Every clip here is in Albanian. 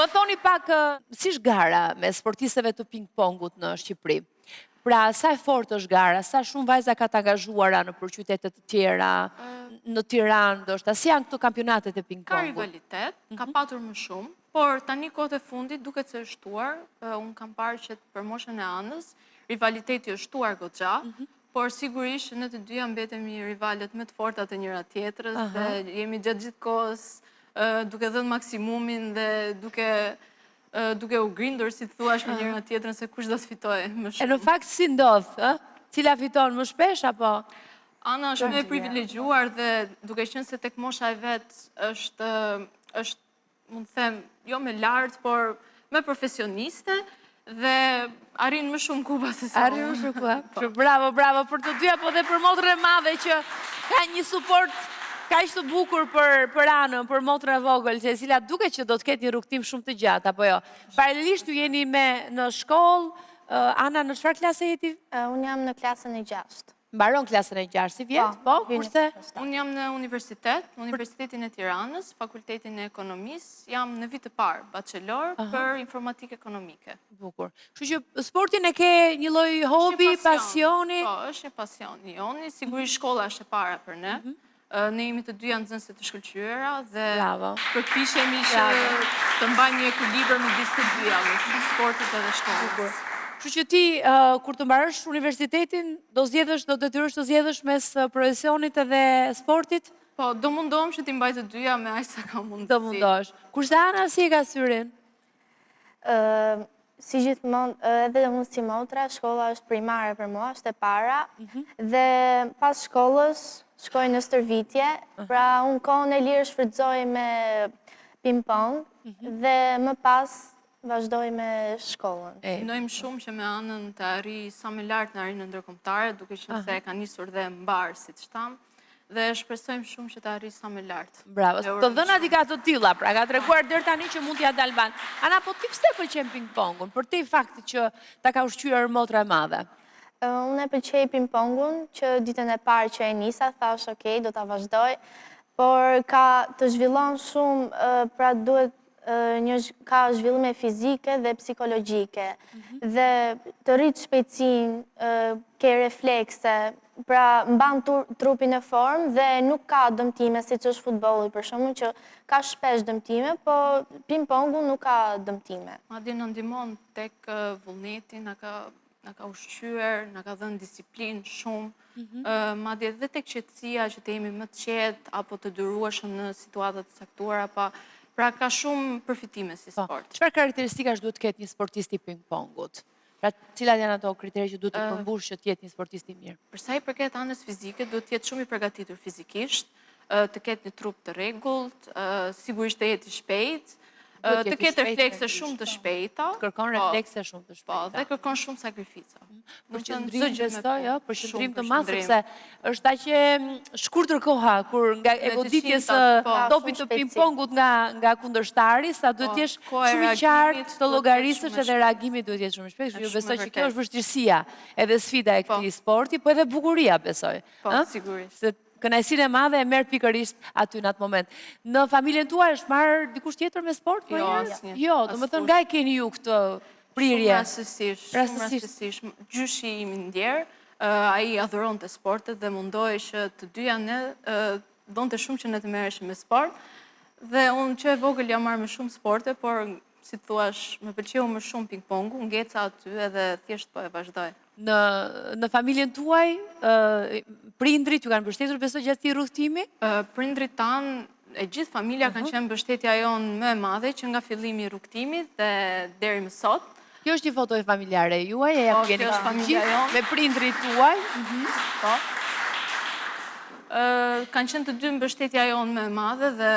Më thoni pak, si është gara me sportistëve të ping-pongut në Shqipëri? Pra, sa e fortë është gara, sa shumë vajza ka të angazhuara në qytetet të tjera, në Tiranë, ndoshta, si janë këto kampionatet e ping-pongut? Ka rivalitet, ka patur më shumë, por tani kohët e fundit duket se është shtuar, unë kam parë që për moshën e anës, rivaliteti është shtuar goxha, por sigurisht në të dyja mbetemi rivalet më të forta të njëra tjetrës dhe jemi gjatë gjithë kohës duke dhënë maksimumin dhe duke u grindur, si të thuash me njëra tjetrën, se kush do të fitojë më shumë. E në fakt si ndodhë, cila fiton më shpesh, apo? Ana është me privilegjuar dhe duke qenë se tek mosha e vetë është, mund të them, jo me lartë, por me profesioniste dhe arrin më shumë kupa se sa. Arrin më shumë kupa. Bravo, bravo për të dyja, po dhe për motrën e madhe që ka një suport ka ishtë të bukur për anën, për motrën e vogël, që e cila duke që do të ketë një rrugtim shumë të gjatë, apo jo? Paralelisht ju jeni në shkollë, Ana, në çfarë klase jeti? Unë jam në klasën e 6. Mbaron klasën e 6, si vjetë? Po, kurse? Unë jam në universitet, në Universitetin e Tiranës, Fakultetin e Ekonomisë, jam në vit të parë, bachelor për informatikë ekonomike. Bukur. Kështu që sportin e ke një lloj hobi, pasioni? Po, është një pasion. Joni, sigurisht shkolla është e para për ne. Ne jemi të dyja nxënëse të shkëlqyera dhe përpiqemi që të mbajmë një ekuilibër midis të dyja, si sportit edhe shkollës. Kështu që ti, kur të mbarosh universitetin, do detyrosh të zgjedhësh mes profesionit edhe sportit? Po, do mundohem që ti mbaj të dyja me aq sa ka mundësi. Do mundosh. Kurse Ana, si e ka syrin? Si gjithmonë, edhe unë si motra, shkolla është primare për mua, është e para, dhe pas shkollës shkoj në stërvitje, pra unë kohën e lirë shfrytëzoj me ping-pong dhe më pas vazhdoj me shkollën. Ndojmë shumë që me Anën të arri sa më lartë në arinë ndërkombëtare, duke qenë se ka nisur dhe mbar, si të shtam, dhe shpresojmë shumë që të arri sa më lartë. Bravo, të dhënat i ka të tilla, pra ka treguar deri tani që mund t'ja dalë ban. Ana, po ti pse pëlqen ping-pongun? Për te fakti që ta ka ushqyer motra e madhe. Unë e pëlqej ping-pongun, që ditën e parë që e nisa, thash, okej, do t'a vazhdoj, por ka të zhvillon shumë, pra duhet ka zhvillime fizike dhe psikologjike, dhe të rritë shpejtësin, ke reflekse, pra mban trupin e formë dhe nuk ka dëmtime, si që është futbolli, për shumë që ka shpesh dëmtime, po ping-pongu nuk ka dëmtime. Madje në ndihmon tek vullneti, na ka ushqyer, na ka dhënë disiplinë shumë, madje edhe tek qetësia që të jemi më të qetë, apo të durueshëm në situatat të caktuara, pra ka shumë përfitime si sport. Çfarë karakteristikash duhet të ketë një sportist i ping-pongut? Pra, cilat janë ato kriteret që duhet të përmbush që të jetë një sportist i mirë? Për sa i përket anës fizike, duhet të jetë shumë i përgatitur fizikisht, të ketë një trup të rregullt, sigurisht të jetë i shpejt, të ketë reflekse shumë të shpejta. Kërkon reflekse shumë të shpejta. Po, dhe kërkon shumë sakrifica. Përqendrim besoj, përqendrim të madh, sepse është aq e shkurtër koha kur nga e goditjes së topit të ping-pongut nga kundërshtari, sa duhet të jesh shumë i qartë, të llogarisësh edhe reagimi duhet të jetë shumë i shpejtë. Ju besoj që kjo është vështirësia edhe sfida e këtij sporti, po edhe bukuria besoj. Po, sigurisht. Kënaqësinë e madhe e merr pikërisht aty në atë moment. Në familjen tuaj është marrë dikush tjetër me sport? Jo, asnjë. Jo, domethënë nga e keni ju këtë prirje? Shumë rastësisht. Gjyshi im i ndjer, ai adhuronte sportet dhe mundohej që të dyja ne donte shumë që ne të merreshim me sport. Dhe unë që e vogël jam marrë me shumë sporte, por si thuash, më pëlqeu më shumë ping-pongu, ngeca aty edhe thjesht po e vazhdoj. Në familjen tuaj, prindrit ju kanë mbështetur besoj gjatë këtij rrugtimi? Prindrit tanë, e gjithë familja kanë qenë mbështetja jonë më e madhe që nga fillimi i rrugtimit dhe deri më sot. Kjo është një foto e familjare juaj, e ja keni familja me prindrit tuaj? Po. Kanë qenë të dy mbështetja jonë më e madhe dhe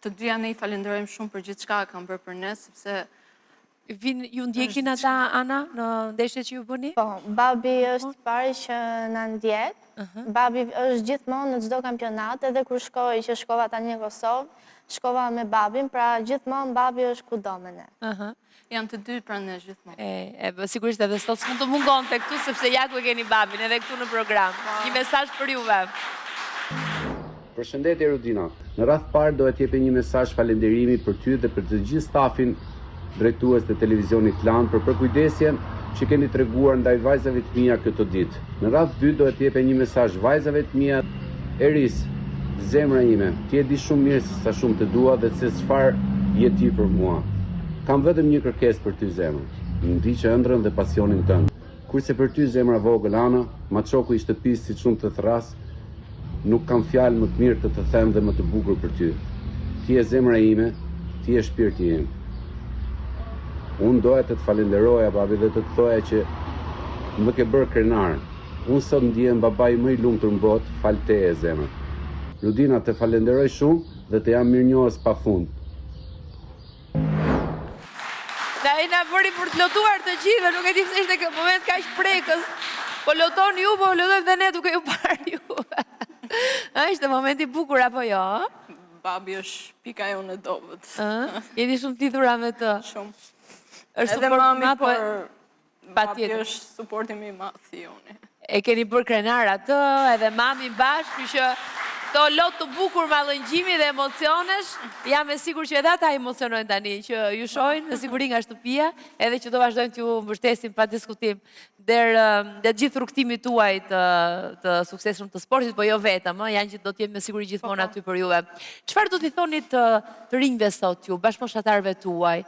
të dyja ne i falenderojmë shumë për gjithçka kanë bërë për ne, sepse ju ndjekin ata, Ana, në ndeshjet që ju bëni? Po, babi është pari që na ndjek. Babi është gjithmonë në çdo kampionat, edhe kur shkoj që shkova tani në Kosovë, shkova me babin, pra gjithmonë babi është kudo me ne. Janë të dy pranë nesh gjithmonë. Sigurisht edhe sot s'mund të mungonte këtu, sepse ja ku e keni babin, edhe këtu në program. Një mesazh për juve. Përshëndetje Rudina. Në radh parë do të jepe një mesazh falënderimi për ty dhe për të gjithë stafin drejtues të televizionit Klan për përkujdesjen që keni treguar ndaj vajzave të mia këtë ditë. Në radh dytë do të jepe një mesazh vajzave të mia. Eris, zemra ime, ti e di shumë mirë se sa shumë të dua dhe se çfarë je ti për mua. Kam vetëm një kërkesë për ty zemër. Më ndiqë ëndrrën dhe pasionin tënd. Kurse për ty zemra vogël Ana, maçoku i shtëpisë si shumë të thras, nuk kam fjalë më të mirë të të them dhe më të bukur për ty. Ti je zemra ime, ti je shpirti im. Unë doja të të falenderoja, babi, dhe të të thoja që më ke bërë krenar. Unë sot ndjehem babai më i lumtur në botë, fal teje zemër. Rudina, të falenderoj shumë dhe të jam mirënjohës pafund. Na bëri për të lotuar të gjithë, nuk e di pse ishte këtë moment kaq prekës. Po loton ju, po lotojmë dhe ne duke ju parë ju. Ishte momenti bukur apo jo? Babi është pika jo në dobët. Jeni shumë t'lidhura me të? Shumë. Edhe mami, por babi është supporti më i madh si unë. E keni bërë krenar atë, edhe mami bashkë, që to lot të bukur mallëngjimi dhe emocionesh, jam e sigur që edhe ata emocionojnë tani, që ju shohin me siguri nga shtëpia, edhe që do vazhdojnë t'ju mbështesin pa diskutim dhe gjithë rrugtimit tuaj të suksesshëm të sportit, po jo vetëm, janë që do t'jemi me siguri gjithmonë aty për juve. Çfarë do t'i thoni të rinjve sot ju, bashkëmoshatarëve tuaj,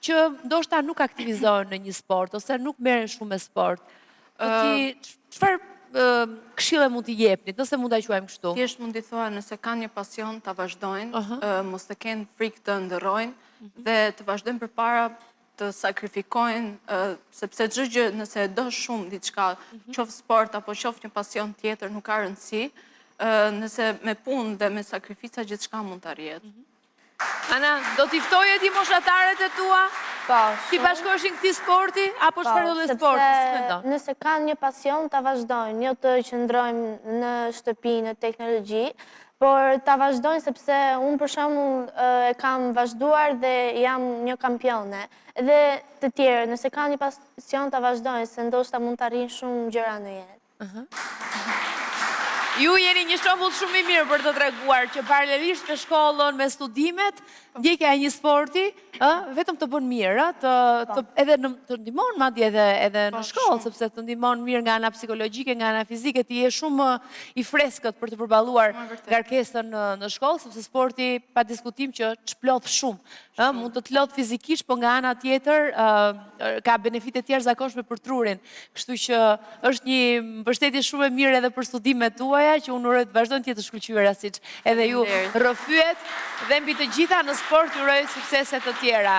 që ndoshta nuk aktivizohen në një sport, ose nuk merren shumë me sport? Çfarë këshille mund t'i jepni, nëse mund t'a quajmë kështu? Thjesht mund t'i thua nëse kanë një pasion t'a vazhdojnë, mos të kenë frikë të ndërrojnë dhe të vazhdojnë përpara të sakrifikojnë, sepse çdo gjë nëse do shumë diçka, qoftë sport apo qoftë një pasion tjetër, nuk ka rëndësi, nëse me punë dhe me sakrifica gjithçka mund të arrihet. Ana, do t'i ftoje ti moshatarët e tua? Po, ti bashkoheshin këtij sporti, apo çfarë lloj sporti? Nëse kanë një pasion, ta vazhdojnë, jo të qëndrojnë në shtëpi, në teknologji, por ta vazhdojnë sepse unë për shembull e kam vazhduar dhe jam një kampione. Dhe të tjerë, nëse kanë një pasion, ta vazhdojnë, se ndoshta mund të arrijnë shumë gjëra në jetë. Ju jeni një shembull shumë i mirë për të treguar që paralelisht me shkollën, me studimet, ndjekja e një sporti, vetëm të bën mirë, edhe të ndihmon madje edhe në shkollë, sepse të ndihmon mirë nga ana psikologjike, nga ana fizike, ti je shumë i freskët për të përballuar ngarkesën në shkollë, sepse sporti pa diskutim që çplodh shumë. Mund të lodh fizikisht, po nga ana tjetër ka benefite tjerë zakonshme për trurin. Kështu që është një mbështetje shumë e mirë edhe për studimet tuaja, që unë uroj të vazhdojnë të jetë të shkëlqyera siç edhe ju rrëfyet, dhe mbi të gjitha në sport ju uroj suksese të tjera.